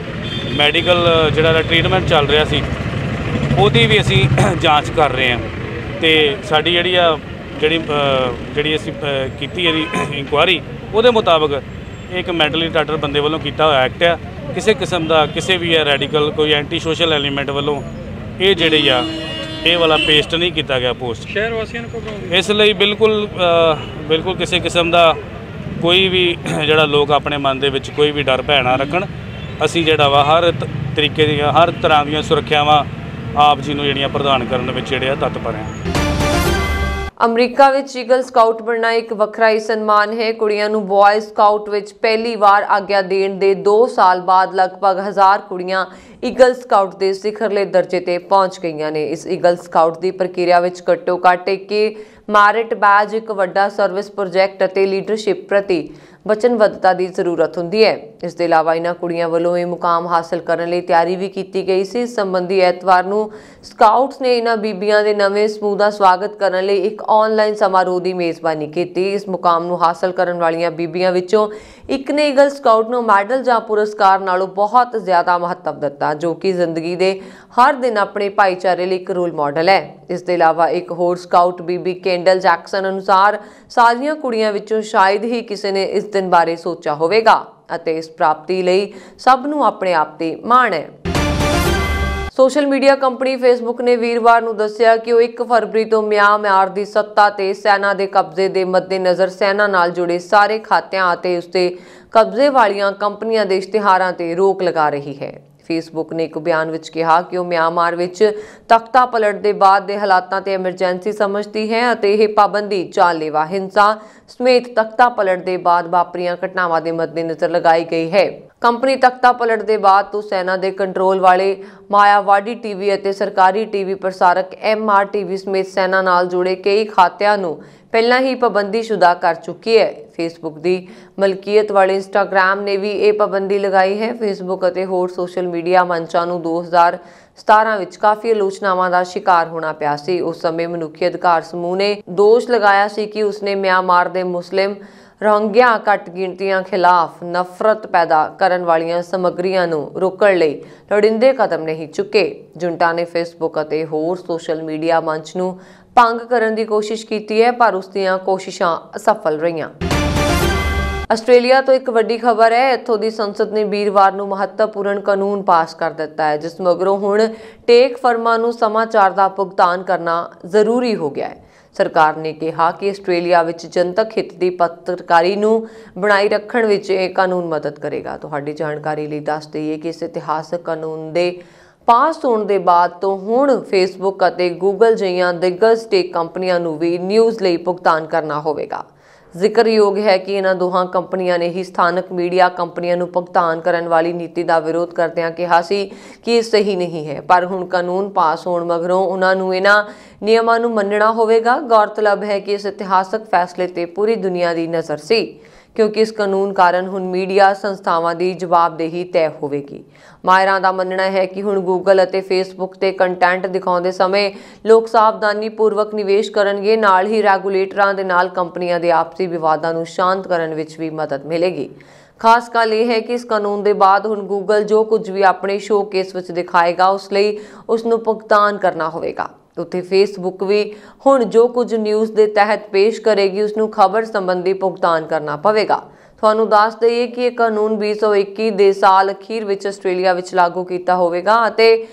मैडिकल जिहड़ा ट्रीटमेंट चल रहा सी उहदी भी असी जांच कर रहे हैं। तो साडी जिहड़ी आ जिहड़ी असी कीती इहदी इंक्वायरी उहदे मुताबक एक मैंटली रिटार्टेड बंदे वालों किया हुआ एक्ट है। किसी किस्म का किसी भी है रेडिकल कोई एंटी सोशल एलीमेंट वालों ये जिहड़ी आ ये वाला पेस्ट नहीं किया गया पोस्ट शहर वासियों को, इसलिए बिल्कुल बिल्कुल किसी किस्म का कोई भी जिहड़ा लोग अपने मन के विच कोई भी डर भै ना रखण। असी जिहड़ा वा हर तरीके दी हर तरह दी सुरक्षावां आप जी नूं जिहड़ियां प्रदान करन विच जिहड़े तत्पर हैं। अमरीका विच ईगल स्काउट बनना एक वखरा ही सन्मान है। कुड़ियां नूं बॉय स्काउट विच पहली बार आग्या देण दे 2 साल बाद लगभग 1000 कुड़ियां ईगल स्काउट के सिखरले दर्जे ते पहुंच गईयां ने। इस ईगल स्काउट की प्रक्रिया विच घट्टो घੱਟ के मैरिट बैज एक वड्डा सर्विस प्रोजैक्ट ਅਤੇ लीडरशिप प्रति वचनबद्धता की जरूरत होंदी है। इस दे इलावा इन्हां कुड़ियां वल्लों ये मुकाम हासिल करने लई तैयारी भी की गई सी। इस संबंधी एतवार नूं स्काउट्स ने इन्हां बीबियां दे नवें समूह दा स्वागत करने लई एक ऑनलाइन समारोह की मेज़बानी की। इस मुकाम नूं हासिल करन वालियां बीबियां विचों एक ने ईगल स्काउट नूं मैडल जां पुरस्कार नालों बहुत ज़्यादा महत्व दिता, जो कि जिंदगी दे हर दिन अपने भाईचारे लई एक रोल मॉडल है। इस दे इलावा एक होर स्काउट बीबी केंडल जैक्सन अनुसार सारियां कुड़ियां विचों शायद ही किसी ने इस दिन बारे सोचा होवेगा ਅਤੇ इस प्राप्ति लई सब नूं अपने आप ते माण है। सोशल मीडिया कंपनी फेसबुक ने वीरवार नूं दस्सिया कि वो 1 फरवरी तो म्यांमार दी सत्ता ते सेना दे कब्जे दे मद्देनज़र सेना नाल जुड़े सारे खातियां ਅਤੇ उसते कब्जे वालियां कंपनियां दे इश्तिहारां ते रोक लगा रही है। फेसबुक ने एक बयान विच कहा कि वह म्यांमार विच तख्ता पलट के बाद के हालातों ते एमरजेंसी समझती है ਅਤੇ ਇਹ पाबंदी जानलेवा हिंसा समेत तख्ता पलट के बाद वापरियां घटनावां के मद्देनज़र लगाई गई है। कंपनी तख्ता पलट के बाद तो सेना के कंट्रोल वाले मायावाड़ी टीवी और सरकारी टीवी प्रसारक MRTV समेत सेना नाल जुड़े कई खातियां नूं पहला ही पाबंदीशुदा कर चुकी है। फेसबुक की मलकीयत वाले इंस्टाग्राम ने भी ये पाबंदी लगाई है। फेसबुक और होर सोशल मीडिया मंचां नूं 2017 विच काफ़ी आलोचनावां का शिकार होना पिया सी। उस समय मनुखी अधिकार समूह ने दोष लगाया सी कि उसने म्यांमार के मुस्लिम ਰੋਹਿੰਗਿਆ ਘੱਟ ਗਿਣਤੀਆਂ ਖਿਲਾਫ ਨਫ਼ਰਤ ਪੈਦਾ ਕਰਨ ਵਾਲੀਆਂ ਸਮੱਗਰੀਆਂ ਨੂੰ ਰੋਕਣ ਲਈ ਲੋੜੀਂਦੇ ਕਦਮ ਨਹੀਂ ਚੁੱਕੇ। ਜੁੰਟਾ ਨੇ ਫੇਸਬੁੱਕ ਅਤੇ ਹੋਰ ਸੋਸ਼ਲ ਮੀਡੀਆ ਮੰਚ ਨੂੰ ਭੰਗ ਕਰਨ ਦੀ ਕੋਸ਼ਿਸ਼ ਕੀਤੀ ਹੈ, ਪਰ ਉਸ ਦੀਆਂ ਕੋਸ਼ਿਸ਼ਾਂ ਅਸਫਲ ਰਹੀਆਂ। ਆਸਟ੍ਰੇਲੀਆ ਤੋਂ ਇੱਕ ਵੱਡੀ ਖਬਰ ਹੈ। ਇੱਥੋਂ ਦੀ ਸੰਸਦ ਨੇ ਵੀਰਵਾਰ ਨੂੰ ਮਹੱਤਵਪੂਰਨ ਕਾਨੂੰਨ ਪਾਸ ਕਰ ਦਿੱਤਾ ਹੈ, ਜਿਸ ਮਗਰੋਂ ਹੁਣ ਟੇਕ ਫਰਮਾਂ ਨੂੰ ਸਮਾਚਾਰ ਦਾ ਭੁਗਤਾਨ ਕਰਨਾ ਜ਼ਰੂਰੀ ਹੋ ਗਿਆ ਹੈ। ਸਰਕਾਰ ਨੇ ਕਿਹਾ ਕਿ ਆਸਟ੍ਰੇਲੀਆ ਵਿੱਚ ਜਨਤਕ ਹਿੱਤ ਦੀ ਪੱਤਰਕਾਰੀ ਨੂੰ ਬਣਾਈ ਰੱਖਣ ਵਿੱਚ ਇਹ ਕਾਨੂੰਨ ਮਦਦ ਕਰੇਗਾ। ਤੁਹਾਡੀ ਜਾਣਕਾਰੀ ਲਈ ਦੱਸ ਦਈਏ ਕਿ ਇਸ ਇਤਿਹਾਸਕ ਕਾਨੂੰਨ ਦੇ ਪਾਸ ਹੋਣ ਦੇ ਬਾਅਦ ਤੋਂ ਹੁਣ ਫੇਸਬੁੱਕ ਅਤੇ ਗੂਗਲ ਜਿਹੀਆਂ ਦਿੱਗਜ ਟੇਕ ਕੰਪਨੀਆਂ ਨੂੰ ਵੀ ਨਿਊਜ਼ ਲਈ ਭੁਗਤਾਨ ਕਰਨਾ ਹੋਵੇਗਾ। ਜ਼ਿਕਰਯੋਗ ਹੈ ਕਿ ਇਹਨਾਂ ਦੋਹਾਂ ਕੰਪਨੀਆਂ ਨੇ ਹੀ ਸਥਾਨਕ ਮੀਡੀਆ ਕੰਪਨੀਆਂ ਨੂੰ ਭੁਗਤਾਨ ਕਰਨ ਵਾਲੀ ਨੀਤੀ ਦਾ ਵਿਰੋਧ ਕਰਦਿਆਂ ਕਿਹਾ ਸੀ ਕਿ ਇਹ ਸਹੀ ਨਹੀਂ ਹੈ, ਪਰ ਹੁਣ ਕਾਨੂੰਨ ਪਾਸ ਹੋਣ ਮਗਰੋਂ ਉਹਨਾਂ ਨੂੰ ਇਹਨਾਂ ਨਿਯਮਾਂ ਨੂੰ ਮੰਨਣਾ ਹੋਵੇਗਾ। ਗੌਰਤਲਬ ਹੈ ਕਿ ਇਸ ਇਤਿਹਾਸਕ ਫੈਸਲੇ ਤੇ ਪੂਰੀ ਦੁਨੀਆ ਦੀ ਨਜ਼ਰ ਸੀ, ਕਿਉਂਕਿ ਇਸ ਕਾਨੂੰਨ ਕਾਰਨ ਹੁਣ ਮੀਡੀਆ ਸੰਸਥਾਵਾਂ ਦੀ ਜਵਾਬਦੇਹੀ ਤੈਅ ਹੋਵੇਗੀ। ਮਾਹਿਰਾਂ ਦਾ ਮੰਨਣਾ ਹੈ ਕਿ ਹੁਣ ਗੂਗਲ ਅਤੇ ਫੇਸਬੁੱਕ ਤੇ ਕੰਟੈਂਟ ਦਿਖਾਉਂਦੇ ਸਮੇਂ ਲੋਕ ਸਾਵਧਾਨੀ ਪੂਰਵਕ ਨਿਵੇਸ਼ ਕਰਨਗੇ। ਨਾਲ ਹੀ ਰੈਗੂਲੇਟਰਾਂ ਦੇ ਨਾਲ ਕੰਪਨੀਆਂ ਦੇ ਆਪਸੀ ਵਿਵਾਦਾਂ ਨੂੰ ਸ਼ਾਂਤ ਕਰਨ ਵਿੱਚ ਵੀ ਮਦਦ ਮਿਲੇਗੀ। ਖਾਸ ਗੱਲ ਇਹ ਹੈ ਕਿ ਇਸ ਕਾਨੂੰਨ ਦੇ ਬਾਅਦ ਹੁਣ ਗੂਗਲ ਜੋ ਕੁਝ ਵੀ ਆਪਣੇ ਸ਼ੋਕੇਸ ਵਿੱਚ ਦਿਖਾਏਗਾ ਉਸ ਲਈ ਉਸ ਨੂੰ ਭੁਗਤਾਨ ਕਰਨਾ ਹੋਵੇਗਾ। ਉੱਥੇ ਫੇਸਬੁੱਕ ਵੀ ਹੁਣ ਜੋ ਕੁਝ ਨਿਊਜ਼ ਦੇ ਤਹਿਤ ਪੇਸ਼ ਕਰੇਗੀ ਉਸ ਨੂੰ ਖਬਰ ਸੰਬੰਧੀ ਭੁਗਤਾਨ ਕਰਨਾ ਪਵੇਗਾ। ਤੁਹਾਨੂੰ ਦੱਸ ਦਈਏ ਕਿ ਇਹ ਕਾਨੂੰਨ 2021 ਦੇ ਸਾਲ ਅਖੀਰ ਵਿੱਚ ਆਸਟ੍ਰੇਲੀਆ ਵਿੱਚ ਲਾਗੂ ਕੀਤਾ ਹੋਵੇਗਾ ਅਤੇ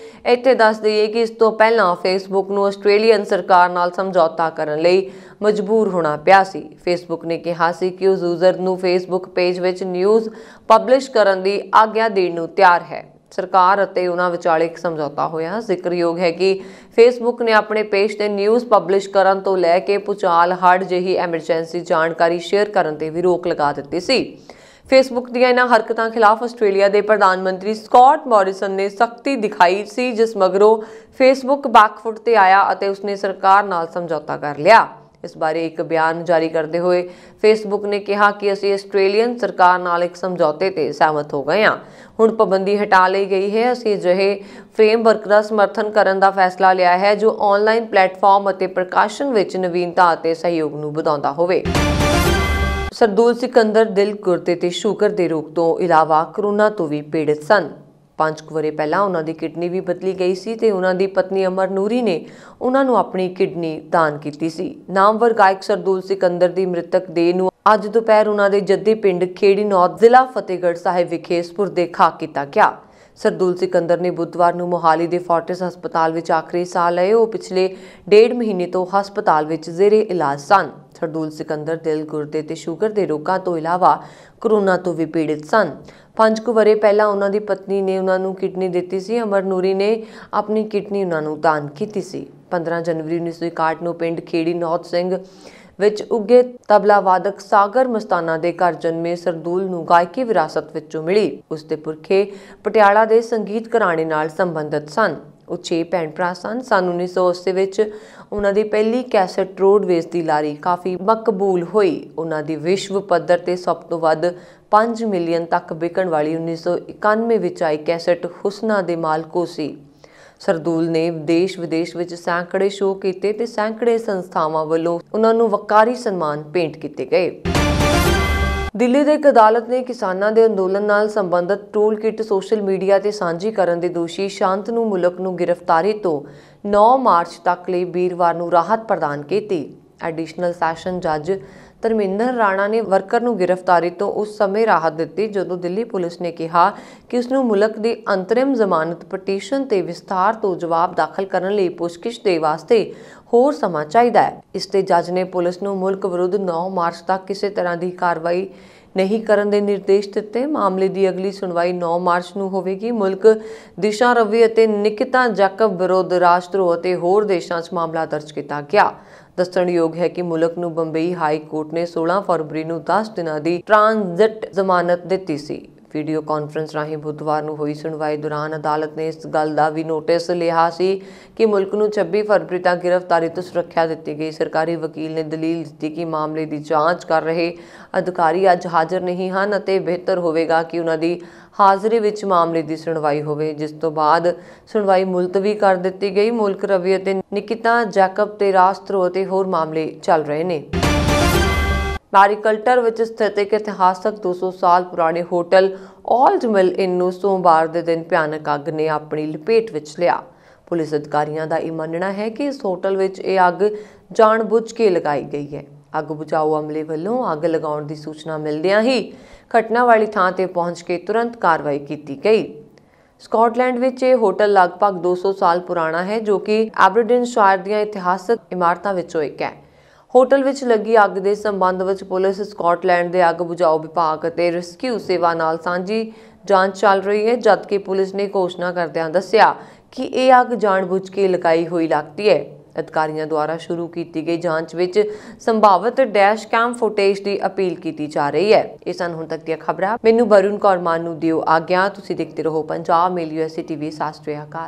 ਇੱਥੇ ਦੱਸ ਦਈਏ ਕਿ ਇਸ ਤੋਂ ਪਹਿਲਾਂ ਫੇਸਬੁੱਕ ਨੂੰ ਆਸਟ੍ਰੇਲੀਅਨ ਸਰਕਾਰ ਨਾਲ ਸਮਝੌਤਾ ਕਰਨ ਲਈ ਮਜਬੂਰ ਹੋਣਾ ਪਿਆ ਸੀ। ਫੇਸਬੁੱਕ ਨੇ ਕਿਹਾ ਸੀ ਕਿ ਉਹ ਯੂਜ਼ਰ ਨੂੰ ਫੇਸਬੁੱਕ ਪੇਜ ਵਿੱਚ ਨਿਊਜ਼ ਪਬਲਿਸ਼ ਕਰਨ ਦੀ ਆਗਿਆ ਦੇਣ ਨੂੰ ਤਿਆਰ ਹੈ। ਸਰਕਾਰ ਅਤੇ ਉਹਨਾਂ ਵਿਚਾਲੇ ਇੱਕ ਸਮਝੌਤਾ ਹੋਇਆ। ਜ਼ਿਕਰਯੋਗ ਹੈ ਕਿ ਫੇਸਬੁੱਕ ਨੇ ਆਪਣੇ ਪੇਜ ਤੇ ਨਿਊਜ਼ ਪਬਲਿਸ਼ ਕਰਨ ਤੋਂ ਲੈ ਕੇ ਭੂਚਾਲ, ਹੜ੍ਹ ਜਿਹੀ ਐਮਰਜੈਂਸੀ ਜਾਣਕਾਰੀ ਸ਼ੇਅਰ ਕਰਨ ਤੇ ਵੀ ਰੋਕ ਲਗਾ ਦਿੱਤੀ ਸੀ। ਫੇਸਬੁੱਕ ਦੀਆਂ ਇਹਨਾਂ ਹਰਕਤਾਂ ਖਿਲਾਫ ਆਸਟ੍ਰੇਲੀਆ ਦੇ ਪ੍ਰਧਾਨ ਮੰਤਰੀ ਸਕਾਟ ਮੋਰਿਸਨ ਨੇ ਸਖਤੀ ਦਿਖਾਈ ਸੀ, ਜਿਸ ਮਗਰੋਂ ਫੇਸਬੁੱਕ ਬੈਕਫੁੱਟ ਤੇ ਆਇਆ ਅਤੇ ਉਸਨੇ ਸਰਕਾਰ ਨਾਲ ਸਮਝੌਤਾ ਕਰ ਲਿਆ। ਇਸ ਬਾਰੇ ਇੱਕ ਬਿਆਨ ਜਾਰੀ ਕਰਦੇ ਹੋਏ ਫੇਸਬੁੱਕ ਨੇ ਕਿਹਾ ਕਿ ਅਸੀਂ ਆਸਟ੍ਰੇਲੀਅਨ ਸਰਕਾਰ ਨਾਲ ਇੱਕ ਸਮਝੌਤੇ ਤੇ ਸਹਿਮਤ ਹੋ ਗਏ ਹਾਂ। ਹੁਣ ਪਾਬੰਦੀ ਹਟਾ ਲਈ ਗਈ ਹੈ। ਅਸੀਂ ਅਜਿਹੇ ਫਰੇਮਵਰਕ ਦਾ ਸਮਰਥਨ ਕਰਨ ਦਾ ਫੈਸਲਾ ਲਿਆ ਹੈ ਜੋ ਆਨਲਾਈਨ ਪਲੇਟਫਾਰਮ ਅਤੇ ਪ੍ਰਕਾਸ਼ਨ ਵਿੱਚ ਨਵੀਨਤਾ ਅਤੇ ਸਹਿਯੋਗ ਨੂੰ ਵਧਾਉਂਦਾ ਹੋਵੇ। ਸਰਦੂਲ ਸਿਕੰਦਰ ਦਿਲ, ਗੁਰਦੇ ਤੇ ਸ਼ੂਗਰ ਦੇ ਰੋਗ ਤੋਂ ਇਲਾਵਾ ਕਰੋਨਾ ਤੋਂ ਵੀ ਪੀੜਿਤ ਸਨ। 5 ਵਰ੍ਹੇ ਪਹਿਲਾਂ ਉਹਨਾਂ ਦੀ ਕਿਡਨੀ ਵੀ ਬਦਲੀ ਗਈ ਸੀ ਤੇ ਉਹਨਾਂ ਦੀ ਪਤਨੀ ਅਮਰ ਨੂਰੀ ਨੇ ਉਹਨਾਂ ਨੂੰ ਆਪਣੀ ਕਿਡਨੀ ਦਾਨ ਕੀਤੀ ਸੀ। ਨਾਮਵਰ ਗਾਇਕ ਸਰਦੂਲ ਸਿਕੰਦਰ ਦੀ ਮ੍ਰਿਤਕ ਦੇਹ ਨੂੰ ਅੱਜ ਦੁਪਹਿਰ ਉਹਨਾਂ ਦੇ ਜੱਦੀ ਪਿੰਡ ਖੇੜੀ ਨੌਤ, ਜ਼ਿਲ੍ਹਾ ਫਤਿਹਗੜ੍ਹ ਸਾਹਿਬ ਵਿਖੇ ਸਪੁਰਦੇ ਖਾਕ ਕੀਤਾ ਗਿਆ। ਸਰਦੂਲ ਸਿਕੰਦਰ ਨੇ ਬੁੱਧਵਾਰ ਨੂੰ ਮੋਹਾਲੀ ਦੇ ਫੋਰਟਿਸ ਹਸਪਤਾਲ ਵਿੱਚ ਆਖਰੀ ਸਾਹ ਲਏ। ਉਹ ਪਿਛਲੇ 1.5 ਮਹੀਨੇ ਤੋਂ ਹਸਪਤਾਲ ਵਿੱਚ ਜ਼ੇਰੇ ਇਲਾਜ ਸਨ। ਸਰਦੂਲ ਸਿਕੰਦਰ ਦਿਲ, ਗੁਰਦੇ ਤੇ ਸ਼ੂਗਰ ਦੇ ਰੋਗਾਂ ਤੋਂ ਇਲਾਵਾ ਕਰੋਨਾ ਤੋਂ ਵੀ ਪੀੜਿਤ ਸਨ। 5 ਵਰ੍ਹੇ ਪਹਿਲਾਂ ਉਹਨਾਂ ਦੀ ਪਤਨੀ ਨੇ ਉਹਨਾਂ ਨੂੰ ਕਿਡਨੀ ਦਿੱਤੀ ਸੀ। ਅਮਰ ਨੂਰੀ ਨੇ ਆਪਣੀ ਕਿਡਨੀ ਉਹਨਾਂ ਨੂੰ ਦਾਨ ਕੀਤੀ ਸੀ। 15 ਜਨਵਰੀ 1961 ਨੂੰ ਪਿੰਡ ਖੇੜੀ ਨੌਤ ਸਿੰਘ ਵਿੱਚ ਉੱਗੇ ਤਬਲਾ ਵਾਦਕ ਸਾਗਰ ਮਸਤਾਨਾ ਦੇ ਘਰ ਜਨਮੇ ਸਰਦੂਲ ਨੂੰ ਗਾਇਕੀ ਵਿਰਾਸਤ ਵਿੱਚੋਂ ਮਿਲੀ। ਉਸ ਦੇ ਪੁਰਖੇ ਪਟਿਆਲਾ ਦੇ ਸੰਗੀਤ ਘਰਾਣੇ ਨਾਲ ਸੰਬੰਧਿਤ ਸਨ। ਉਹ 6 ਭੈਣ ਭਰਾ ਸਨ। ਸੰਨ 1980 ਵਿੱਚ ਉਹਨਾਂ ਦੀ ਪਹਿਲੀ ਕੈਸਟ ਰੋਡਵੇਜ਼ ਦੀ ਲਾਰੀ ਕਾਫੀ ਮਕਬੂਲ ਹੋਈ। ਉਹਨਾਂ ਦੀ ਵਿਸ਼ਵ ਪੱਧਰ ਤੇ ਸਭ ਤੋਂ ਵੱਧ 5 ਮਿਲੀਅਨ ਤੱਕ ਵਿਕਣ ਵਾਲੀ 1991 ਵਿੱਚ ਆਈ ਕੈਸਟ ਹੁਸਨਾ ਦੇ ਮਾਲਕੋ ਸੀ। ਸਰਦੂਲ ਨੇ ਦੇਸ਼ ਵਿਦੇਸ਼ ਵਿੱਚ ਸੈਂਕੜੇ ਸ਼ੋਅ ਕੀਤੇ ਤੇ ਸੈਂਕੜੇ ਸੰਸਥਾਵਾਂ ਵੱਲੋਂ ਉਹਨਾਂ ਨੂੰ ਵਕਾਰੀ ਸਨਮਾਨ ਭੇਂਟ ਕੀਤੇ ਗਏ। ਦਿੱਲੀ ਦੀ ਇੱਕ ਅਦਾਲਤ ਨੇ ਕਿਸਾਨਾਂ ਦੇ ਅੰਦੋਲਨ ਨਾਲ ਸੰਬੰਧਿਤ ਟੂਲ ਕਿੱਟ ਸੋਸ਼ਲ ਮੀਡੀਆ ਤੇ ਸਾਂਝੀ ਕਰਨ ਦੇ ਦੋਸ਼ੀ ਸ਼ਾਂਤਨੂ ਮੁਲਕ ਨੂੰ ਗ੍ਰਿਫਤਾਰੀ ਤੋਂ 9 ਮਾਰਚ ਤੱਕ ਲਈ ਵੀਰਵਾਰ ਨੂੰ ਰਾਹਤ ਪ੍ਰਦਾਨ ਕੀਤੀ। ਐਡੀਸ਼ਨਲ ਸੈਸ਼ਨ ਜੱਜ ਧਰਮਿੰਦਰ ਰਾਣਾ ਨੇ ਵਰਕਰ ਨੂੰ ਗ੍ਰਿਫਤਾਰੀ ਤੋਂ ਉਸ ਸਮੇਂ ਰਾਹਤ ਦਿੱਤੀ ਜਦੋਂ ਦਿੱਲੀ ਪੁਲਿਸ ਨੇ ਕਿਹਾ ਕਿ ਉਸ ਨੂੰ ਮੁਲਕ ਦੀ ਅੰਤਰਿਮ ਜ਼ਮਾਨਤ ਪਟੀਸ਼ਨ ਤੇ ਵਿਸਥਾਰ ਤੋਂ ਜਵਾਬ ਦਾਖਲ ਕਰਨ ਲਈ ਪੁੱਛਗਿੱਛ ਦੇ ਵਾਸਤੇ ਹੋਰ ਸਮਾਂ ਚਾਹੀਦਾ ਹੈ। ਇਸ ਤੇ ਜੱਜ ਨੇ ਪੁਲਿਸ ਨੂੰ ਮੁਲਕ ਵਿਰੁੱਧ 9 ਮਾਰਚ ਤੱਕ ਕਿਸੇ ਤਰ੍ਹਾਂ ਦੀ ਕਾਰਵਾਈ ਨਹੀਂ ਕਰਨ ਦੇ ਨਿਰਦੇਸ਼ ਦਿੱਤੇ। ਮਾਮਲੇ ਦੀ ਅਗਲੀ ਸੁਣਵਾਈ 9 ਮਾਰਚ ਨੂੰ ਹੋਵੇਗੀ। ਮੁਲਕ ਦਿਸ਼ਾ ਰਵੀ ਅਤੇ ਨਿਕਿਤਾ ਜੈਕਬ ਵਿਰੁੱਧ ਰਾਜਧਰੋਹ ਅਤੇ ਹੋਰ ਦੇਸ਼ਾਂ 'ਚ ਮਾਮਲਾ ਦਰਜ ਕੀਤਾ ਗਿਆ। ਦੱਸਣਯੋਗ ਹੈ ਕਿ ਮੁਲਕ ਨੂੰ ਬੰਬਈ ਹਾਈ ਕੋਰਟ ਨੇ 16 ਫਰਵਰੀ ਨੂੰ 10 ਦਿਨਾਂ ਦੀ ਟ੍ਰਾਂਜ਼ਿਟ ਜ਼ਮਾਨਤ ਦਿੱਤੀ ਸੀ। ਵੀਡੀਓ ਕਾਨਫਰੰਸ ਰਾਹੀਂ ਬੁੱਧਵਾਰ ਨੂੰ ਹੋਈ ਸੁਣਵਾਈ ਦੌਰਾਨ ਅਦਾਲਤ ਨੇ ਇਸ ਗੱਲ ਦਾ ਵੀ ਨੋਟਿਸ ਲਿਆ ਸੀ ਕਿ ਮੁਲਕ ਨੂੰ 26 ਫਰਵਰੀ ਤੱਕ ਗ੍ਰਿਫਤਾਰੀ ਤੋਂ ਸੁਰੱਖਿਆ ਦਿੱਤੀ ਗਈ। ਸਰਕਾਰੀ ਵਕੀਲ ਨੇ ਦਲੀਲ ਦਿੱਤੀ ਕਿ ਮਾਮਲੇ ਦੀ ਜਾਂਚ ਕਰ ਰਹੇ ਅਧਿਕਾਰੀ ਅੱਜ ਹਾਜ਼ਰ ਨਹੀਂ ਹਨ ਅਤੇ ਬਿਹਤਰ ਹੋਵੇਗਾ ਕਿ ਉਹਨਾਂ ਦੀ ਹਾਜ਼ਰੀ ਵਿੱਚ ਮਾਮਲੇ ਦੀ ਸੁਣਵਾਈ ਹੋਵੇ, ਜਿਸ ਤੋਂ ਬਾਅਦ ਸੁਣਵਾਈ ਮੁਲਤਵੀ ਕਰ ਦਿੱਤੀ ਗਈ। ਮੁਲਕ ਰਵੀ ਅਤੇ ਨਿਕਿਤਾ ਜੈਕਬ ਤੇ ਰਾਜਧਰੋਹ ਅਤੇ ਹੋਰ ਮਾਮਲੇ ਚੱਲ ਰਹੇ ਨੇ। ਮੈਰੀਕਲਟਰ ਵਿੱਚ ਸਥਿਤ ਇੱਕ ਇਤਿਹਾਸਕ 200 ਸਾਲ ਪੁਰਾਣੇ ਹੋਟਲ ਓਲਡ ਮਿਲ ਇਨ ਨੂੰ ਸੋਮਵਾਰ ਦੇ ਦਿਨ ਭਿਆਨਕ ਅੱਗ ਨੇ ਆਪਣੀ ਲਪੇਟ ਵਿੱਚ ਲਿਆ। ਪੁਲਿਸ ਅਧਿਕਾਰੀਆਂ ਦਾ ਇਹ ਮੰਨਣਾ ਹੈ ਕਿ ਇਸ ਹੋਟਲ ਵਿੱਚ ਇਹ ਅੱਗ ਜਾਣਬੁੱਝ ਕੇ ਲਗਾਈ ਗਈ ਹੈ। ਅੱਗ ਬੁਝਾਊ ਅਮਲੇ ਵੱਲੋਂ ਅੱਗ ਲਗਾਉਣ ਦੀ ਸੂਚਨਾ ਮਿਲਦਿਆਂ ਹੀ ਘਟਨਾ ਵਾਲੀ ਥਾਂ ਤੇ ਪਹੁੰਚ ਕੇ ਤੁਰੰਤ ਕਾਰਵਾਈ ਕੀਤੀ ਗਈ। ਸਕਾਟਲੈਂਡ ਵਿੱਚ ਇਹ ਹੋਟਲ ਲਗਭਗ 200 ਸਾਲ ਪੁਰਾਣਾ ਹੈ, ਜੋ ਕਿ ਐਬਰਡੀਨਸ਼ਾਇਰ ਦੀਆਂ ਇਤਿਹਾਸਕ ਇਮਾਰਤਾਂ ਵਿੱਚੋਂ ਇੱਕ ਹੈ। ਹੋਟਲ ਵਿੱਚ ਲੱਗੀ ਅੱਗ ਦੇ ਸੰਬੰਧ ਵਿੱਚ ਪੁਲਿਸ, ਸਕਾਟਲੈਂਡ ਦੇ ਅੱਗ ਬੁਝਾਊ ਵਿਭਾਗ ਅਤੇ ਰੈਸਕਿਊ ਸੇਵਾ ਨਾਲ ਸਾਂਝੀ ਜਾਂਚ ਚੱਲ ਰਹੀ ਹੈ, ਜਦਕਿ ਪੁਲਿਸ ਨੇ ਘੋਸ਼ਣਾ ਕਰਦਿਆਂ ਦੱਸਿਆ ਕਿ ਇਹ ਅੱਗ ਜਾਣਬੁੱਝ ਕੇ ਲਗਾਈ ਹੋਈ ਲੱਗਦੀ ਹੈ। ਅਧਿਕਾਰੀਆਂ ਦੁਆਰਾ ਸ਼ੁਰੂ ਕੀਤੀ ਗਈ ਜਾਂਚ ਵਿੱਚ ਸੰਭਾਵਿਤ ਡੈਸ਼ ਕੈਮ ਫੁਟੇਜ ਦੀ ਅਪੀਲ ਕੀਤੀ ਜਾ ਰਹੀ ਹੈ। ਇਹ ਸਨ ਹੁਣ ਤੱਕ ਦੀਆਂ ਖਬਰਾਂ। ਮੈਨੂੰ ਵਰੁਣ ਕੌਰ ਮਾਨ ਨੂੰ ਦਿਓ ਆਗਿਆ। ਤੁਸੀਂ ਦੇਖਦੇ ਰਹੋ ਪੰਜਾਬ ਮੇਲ USA TV। ਸਤਿ ਸ਼੍ਰੀ ਅਕਾਲ।